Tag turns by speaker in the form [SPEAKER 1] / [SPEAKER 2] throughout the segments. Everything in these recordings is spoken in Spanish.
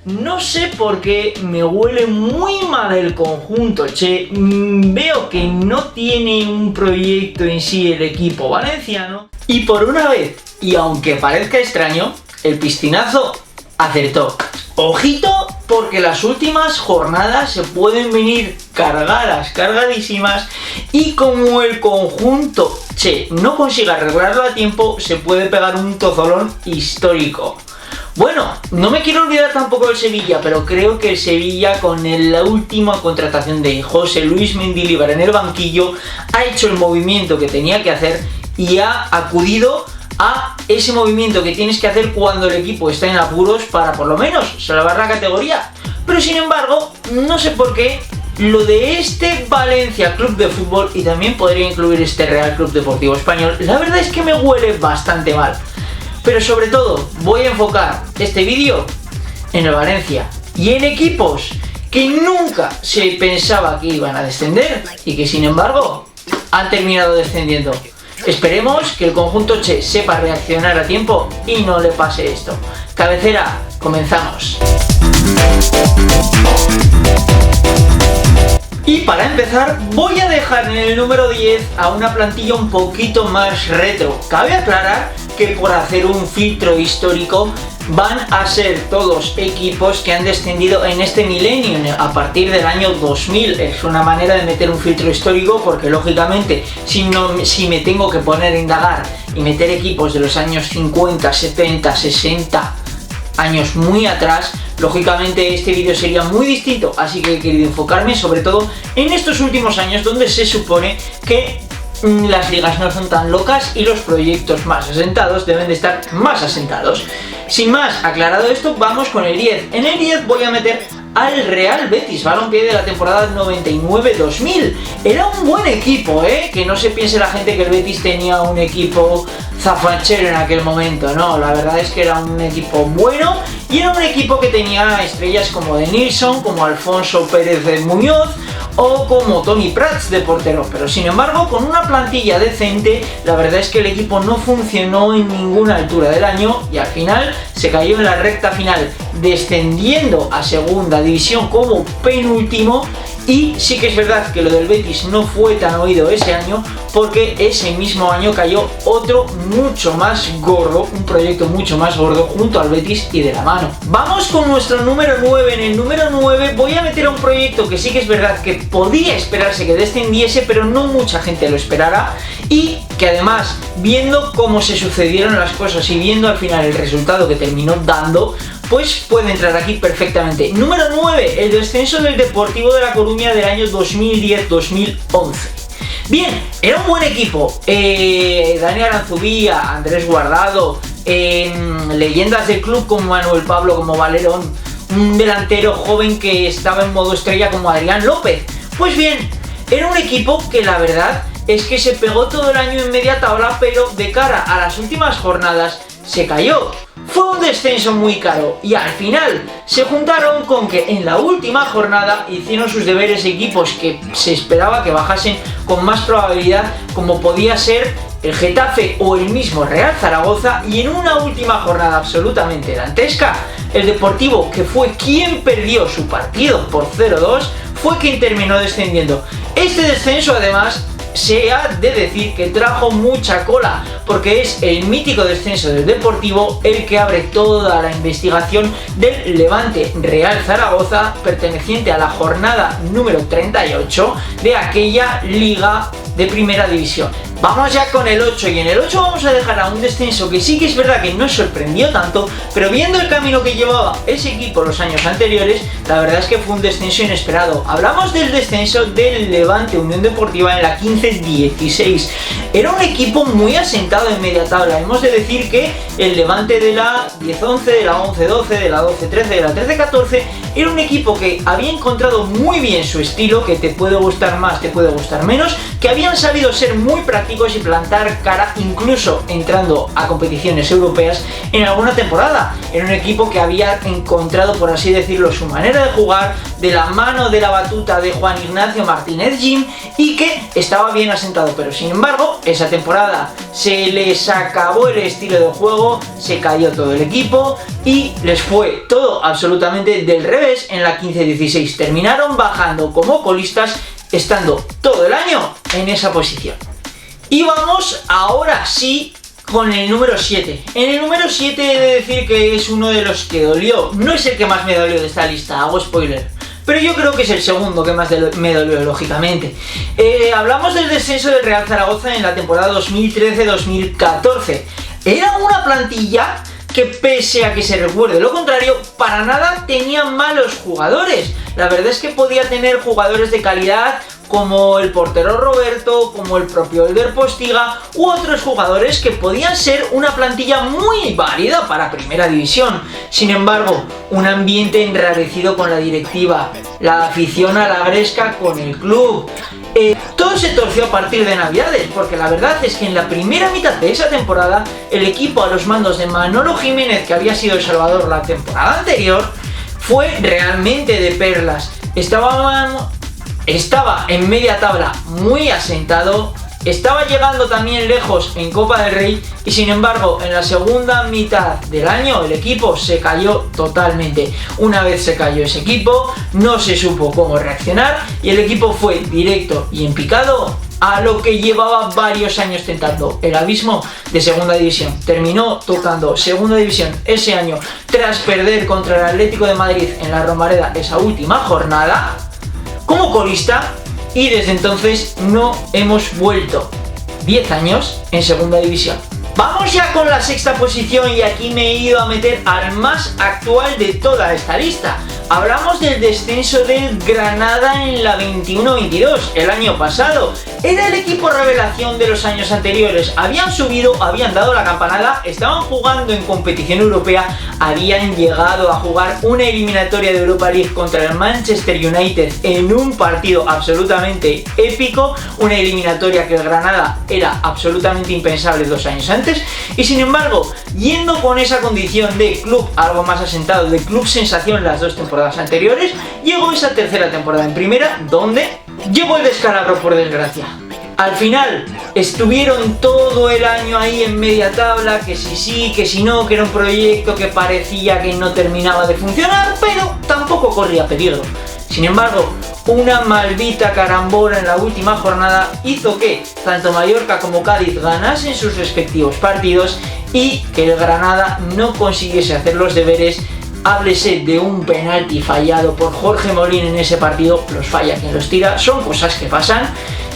[SPEAKER 1] No sé por qué me huele muy mal el conjunto, che. Veo que no tiene un proyecto en sí el equipo valenciano. Y por una vez, y aunque parezca extraño, el piscinazo acertó. Ojito, porque las últimas jornadas se pueden venir cargadas, cargadísimas. Y como el conjunto, che, no consiga arreglarlo a tiempo, se puede pegar un tozolón histórico. Bueno, no me quiero olvidar tampoco del Sevilla, pero creo que el Sevilla, con la última contratación de José Luis Mendilibar en el banquillo, ha hecho el movimiento que tenía que hacer y ha acudido a ese movimiento que tienes que hacer cuando el equipo está en apuros para por lo menos salvar la categoría. Pero sin embargo, no sé por qué, lo de este Valencia Club de Fútbol, y también podría incluir este Real Club Deportivo Español, la verdad es que me huele bastante mal. Pero sobre todo voy a enfocar este vídeo en el Valencia y en equipos que nunca se pensaba que iban a descender y que sin embargo han terminado descendiendo. Esperemos que el conjunto Che sepa reaccionar a tiempo y no le pase esto. Cabecera, comenzamos. Y para empezar voy a dejar en el número 10 a una plantilla un poquito más retro. Cabe aclarar que por hacer un filtro histórico van a ser todos equipos que han descendido en este milenio a partir del año 2000. Es una manera de meter un filtro histórico porque lógicamente si me tengo que poner a indagar y meter equipos de los años 50, 70, 60 años muy atrás, lógicamente este vídeo sería muy distinto, así que he querido enfocarme sobre todo en estos últimos años donde se supone que las ligas no son tan locas y los proyectos más asentados deben de estar más asentados. Sin más, aclarado esto, vamos con el 10. En el 10 voy a meter al Real Betis Balompié de la temporada 99-2000. Era un buen equipo, que no se piense la gente que el Betis tenía un equipo zafanchero en aquel momento. No, la verdad es que era un equipo bueno y era un equipo que tenía estrellas como de Nilsson, como Alfonso Pérez de Muñoz o como Toni Prats de portero, pero sin embargo con una plantilla decente. La verdad es que el equipo no funcionó en ninguna altura del año y al final se cayó en la recta final, descendiendo a segunda división como penúltimo. Y sí que es verdad que lo del Betis no fue tan oído ese año, porque ese mismo año cayó otro mucho más gordo, un proyecto mucho más gordo junto al Betis y de la mano. Vamos con nuestro número 9. En el número 9 voy a meter a un proyecto que sí que es verdad que podía esperarse que descendiese, pero no mucha gente lo esperara, y que además, viendo cómo se sucedieron las cosas y viendo al final el resultado que terminó dando, pues puede entrar aquí perfectamente. Número 9, el descenso del Deportivo de La Coruña del año 2010-2011. Bien, era un buen equipo. Dani Aranzubía, Andrés Guardado, leyendas del club como Manuel Pablo, como Valerón, un delantero joven que estaba en modo estrella como Adrián López. Pues bien, era un equipo que la verdad es que se pegó todo el año en media tabla, pero de cara a las últimas jornadas se cayó. Fue un descenso muy caro y al final se juntaron con que en la última jornada hicieron sus deberes equipos que se esperaba que bajasen con más probabilidad, como podía ser el Getafe o el mismo Real Zaragoza, y en una última jornada absolutamente dantesca, el Deportivo, que fue quien perdió su partido por 0-2, fue quien terminó descendiendo. Este descenso además se ha de decir que trajo mucha cola, porque es el mítico descenso del Deportivo el que abre toda la investigación del Levante Real Zaragoza, perteneciente a la jornada número 38 de aquella liga de primera división. Vamos ya con el 8, y en el 8 vamos a dejar a un descenso que sí que es verdad que no sorprendió tanto, pero viendo el camino que llevaba ese equipo los años anteriores, la verdad es que fue un descenso inesperado. Hablamos del descenso del Levante Unión Deportiva en la 15-16. Era un equipo muy asentado en media tabla. Hemos de decir que el Levante de la 10-11, de la 11-12, de la 12-13, de la 13-14 era un equipo que había encontrado muy bien su estilo, que te puede gustar más, te puede gustar menos, que habían sabido ser muy prácticos tácticos y plantar cara, incluso entrando a competiciones europeas en alguna temporada. Era un equipo que había encontrado, por así decirlo, su manera de jugar de la mano de la batuta de Juan Ignacio Martínez Jim y que estaba bien asentado, pero sin embargo esa temporada se les acabó el estilo de juego, se cayó todo el equipo y les fue todo absolutamente del revés en la 15-16. Terminaron bajando como colistas, estando todo el año en esa posición. Y vamos ahora sí con el número 7. En el número 7 he de decir que es uno de los que dolió. No es el que más me dolió de esta lista, hago spoiler, pero yo creo que es el segundo que más me dolió, lógicamente. Hablamos del descenso del Real Zaragoza en la temporada 2013-2014. Era una plantilla que, pese a que se recuerde lo contrario, para nada tenía malos jugadores. La verdad es que podía tener jugadores de calidad como el portero Roberto, como el propio Elder Postiga u otros jugadores que podían ser una plantilla muy válida para primera división. Sin embargo, un ambiente enrarecido con la directiva, la afición a la gresca con el club. Todo se torció a partir de Navidades, porque la verdad es que en la primera mitad de esa temporada el equipo a los mandos de Manolo Jiménez, que había sido el salvador la temporada anterior, fue realmente de perlas. Estaba en media tabla muy asentado, estaba llegando también lejos en Copa del Rey y sin embargo en la segunda mitad del año el equipo se cayó totalmente. Una vez se cayó ese equipo no se supo cómo reaccionar y el equipo fue directo y en picado a lo que llevaba varios años tentando, el abismo de segunda división. Terminó tocando segunda división ese año tras perder contra el Atlético de Madrid en la Romareda esa última jornada como colista y desde entonces no hemos vuelto. 10 años en segunda división. Vamos ya con la sexta posición y aquí me he ido a meter al más actual de toda esta lista. Hablamos del descenso del Granada en la 21-22, el año pasado. Era el equipo revelación de los años anteriores. Habían subido, habían dado la campanada, estaban jugando en competición europea, habían llegado a jugar una eliminatoria de Europa League contra el Manchester United en un partido absolutamente épico, una eliminatoria que el Granada era absolutamente impensable 2 años antes, y sin embargo, yendo con esa condición de club algo más asentado, de club sensación las 2 temporadas anteriores, llegó esa tercera temporada en primera, donde llegó el descalabro por desgracia. Al final estuvieron todo el año ahí en media tabla, que si sí, que si no, que era un proyecto que parecía que no terminaba de funcionar, pero tampoco corría peligro. Sin embargo, una maldita carambola en la última jornada hizo que tanto Mallorca como Cádiz ganasen sus respectivos partidos y que el Granada no consiguiese hacer los deberes. Háblese de un penalti fallado por Jorge Molín en ese partido, los falla quien los tira, son cosas que pasan.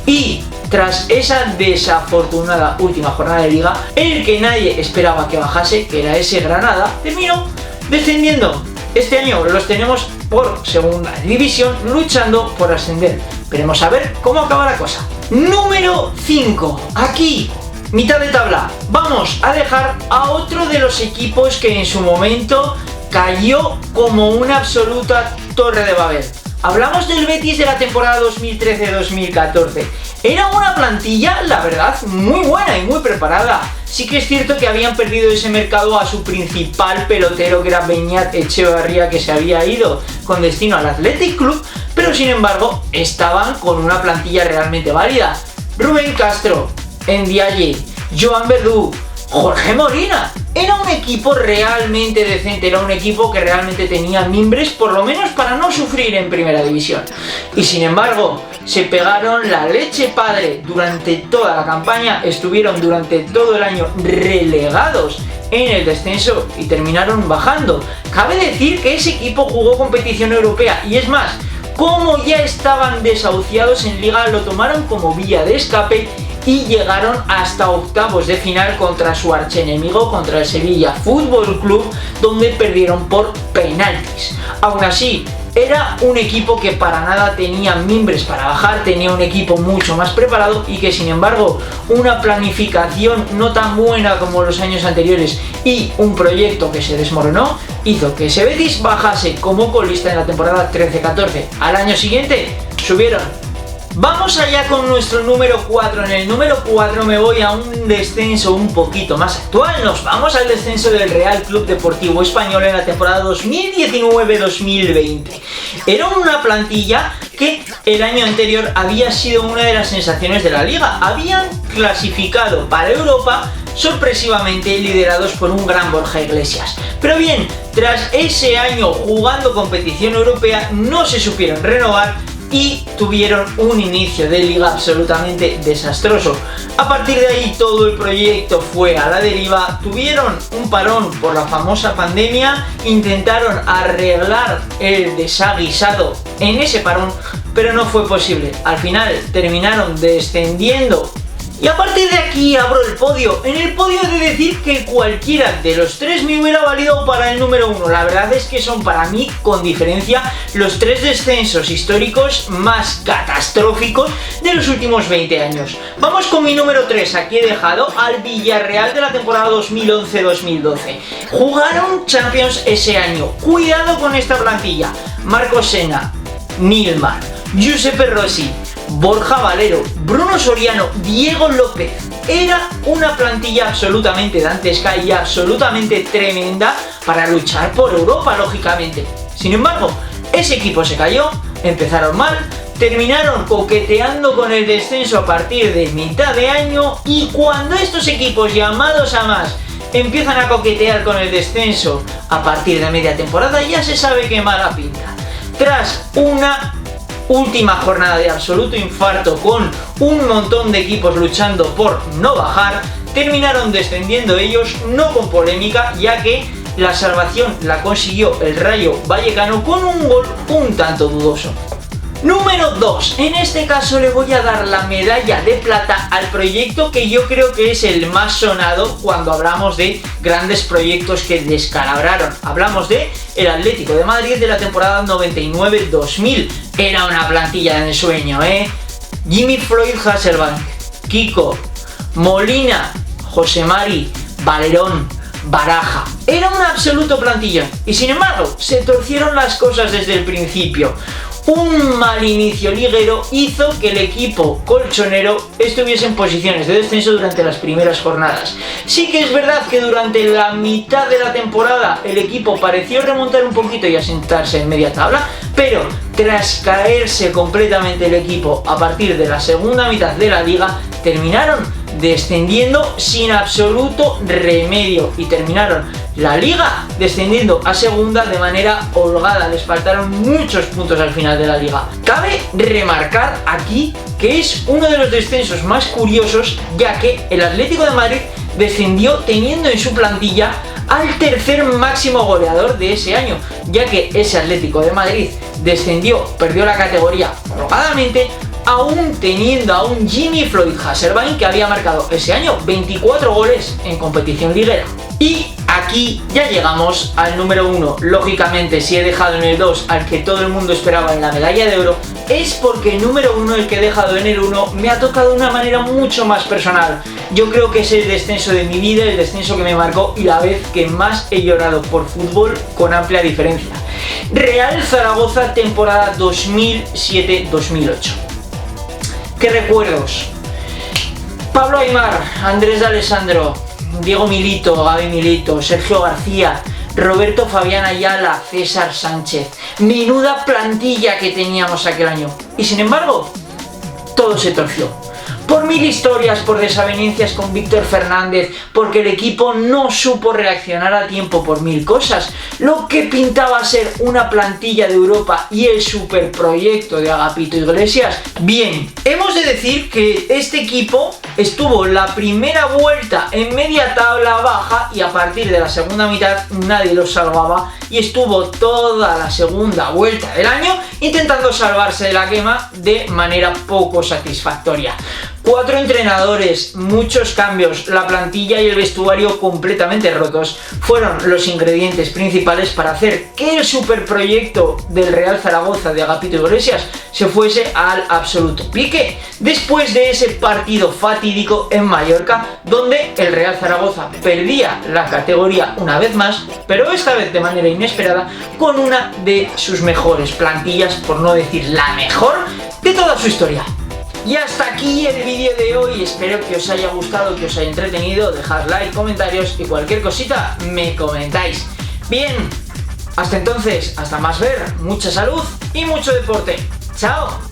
[SPEAKER 1] Y tras esa desafortunada última jornada de liga, el que nadie esperaba que bajase, que era ese Granada, terminó descendiendo. Este año los tenemos por segunda división luchando por ascender. Veremos a ver cómo acaba la cosa. Número 5. Aquí, mitad de tabla. Vamos a dejar a otro de los equipos que en su momento cayó como una absoluta torre de Babel. Hablamos del Betis de la temporada 2013-2014. Era una plantilla, la verdad, muy buena y muy preparada. Sí que es cierto que habían perdido ese mercado a su principal pelotero, que era Beñat Echevarría, que se había ido con destino al Athletic Club, pero sin embargo estaban con una plantilla realmente válida. Rubén Castro, Ndiaye, Joan Verdú, Jorge Molina. Era un equipo realmente decente, era un equipo que realmente tenía mimbres, por lo menos para no sufrir en primera división. Y sin embargo, se pegaron la leche padre durante toda la campaña, estuvieron durante todo el año relegados en el descenso y terminaron bajando. Cabe decir que ese equipo jugó competición europea y es más, como ya estaban desahuciados en liga, lo tomaron como vía de escape y llegaron hasta octavos de final contra su archienemigo, contra el Sevilla Fútbol Club, donde perdieron por penaltis. Aún así, era un equipo que para nada tenía mimbres para bajar, tenía un equipo mucho más preparado y que sin embargo una planificación no tan buena como los años anteriores y un proyecto que se desmoronó hizo que ese Betis bajase como colista en la temporada 13-14. Al año siguiente subieron Vamos allá con nuestro número 4. En el número 4 me voy a un descenso un poquito más actual. Nos vamos al descenso del Real Club Deportivo Español en la temporada 2019-2020. Era una plantilla que el año anterior había sido una de las sensaciones de la liga. Habían clasificado para Europa sorpresivamente, liderados por un gran Borja Iglesias. Pero bien, tras ese año jugando competición europea no se supieron renovar y tuvieron un inicio de liga absolutamente desastroso. A partir de ahí todo el proyecto fue a la deriva, tuvieron un parón por la famosa pandemia, intentaron arreglar el desaguisado en ese parón, pero no fue posible. Al final terminaron descendiendo. Y a partir de aquí abro el podio. En el podio he de decir que cualquiera de los tres me hubiera valido para el número 1. La verdad es que son para mí, con diferencia, los tres descensos históricos más catastróficos de los últimos 20 años. Vamos con mi número 3. Aquí he dejado al Villarreal de la temporada 2011-2012. Jugaron Champions ese año. Cuidado con esta plantilla. Marco Sena, Nilmar, Giuseppe Rossi, Borja Valero, Bruno Soriano, Diego López. Era una plantilla absolutamente dantesca y absolutamente tremenda para luchar por Europa, lógicamente. Sin embargo, ese equipo se cayó, empezaron mal, terminaron coqueteando con el descenso a partir de mitad de año, y cuando estos equipos llamados a más empiezan a coquetear con el descenso a partir de media temporada, ya se sabe que mala pinta. Tras una última jornada de absoluto infarto con un montón de equipos luchando por no bajar, terminaron descendiendo ellos, no con polémica, ya que la salvación la consiguió el Rayo Vallecano con un gol un tanto dudoso. Número 2. En este caso le voy a dar la medalla de plata al proyecto que yo creo que es el más sonado cuando hablamos de grandes proyectos que descalabraron. Hablamos de el Atlético de Madrid de la temporada 99-2000. Era una plantilla de ensueño, Jimmy Floyd Hasselbank, Kiko, Molina, José Mari, Valerón, Baraja. Era una absoluta plantilla y sin embargo se torcieron las cosas desde el principio. Un mal inicio liguero hizo que el equipo colchonero estuviese en posiciones de descenso durante las primeras jornadas. Sí que es verdad que durante la mitad de la temporada el equipo pareció remontar un poquito y asentarse en media tabla, pero tras caerse completamente el equipo a partir de la segunda mitad de la liga, terminaron descendiendo sin absoluto remedio y terminaron la liga descendiendo a segunda de manera holgada. Les faltaron muchos puntos al final de la liga. Cabe remarcar aquí que es uno de los descensos más curiosos, ya que el Atlético de Madrid descendió teniendo en su plantilla al tercer máximo goleador de ese año, ya que ese Atlético de Madrid descendió, perdió la categoría holgadamente, aún teniendo a un Jimmy Floyd Hasselbank que había marcado ese año 24 goles en competición liguera. Y aquí ya llegamos al número 1. Lógicamente, si he dejado en el 2 al que todo el mundo esperaba en la medalla de oro, es porque el número 1, el que he dejado en el 1, me ha tocado de una manera mucho más personal. Yo creo que es el descenso de mi vida, el descenso que me marcó y la vez que más he llorado por fútbol con amplia diferencia. Real Zaragoza, temporada 2007-2008. ¿Qué recuerdos? Pablo Aimar, Andrés D'Alessandro, Diego Milito, Gaby Milito, Sergio García, Roberto Fabián Ayala, César Sánchez. Menuda plantilla que teníamos aquel año. Y sin embargo, todo se torció. Por mil historias, por desavenencias con Víctor Fernández, porque el equipo no supo reaccionar a tiempo, por mil cosas. Lo que pintaba ser una plantilla de Europa y el superproyecto de Agapito Iglesias. Bien, hemos de decir que este equipo estuvo la primera vuelta en media tabla baja y a partir de la segunda mitad nadie lo salvaba y estuvo toda la segunda vuelta del año intentando salvarse de la quema de manera poco satisfactoria. 4 entrenadores, muchos cambios, la plantilla y el vestuario completamente rotos fueron los ingredientes principales para hacer que el superproyecto del Real Zaragoza de Agapito Iglesias se fuese al absoluto pique. Después de ese partido fatídico en Mallorca, donde el Real Zaragoza perdía la categoría una vez más, pero esta vez de manera inesperada, con una de sus mejores plantillas, por no decir la mejor de toda su historia. Y hasta aquí el vídeo de hoy, espero que os haya gustado, que os haya entretenido, dejad like, comentarios y cualquier cosita me comentáis. Bien, hasta entonces, hasta más ver, mucha salud y mucho deporte. ¡Chao!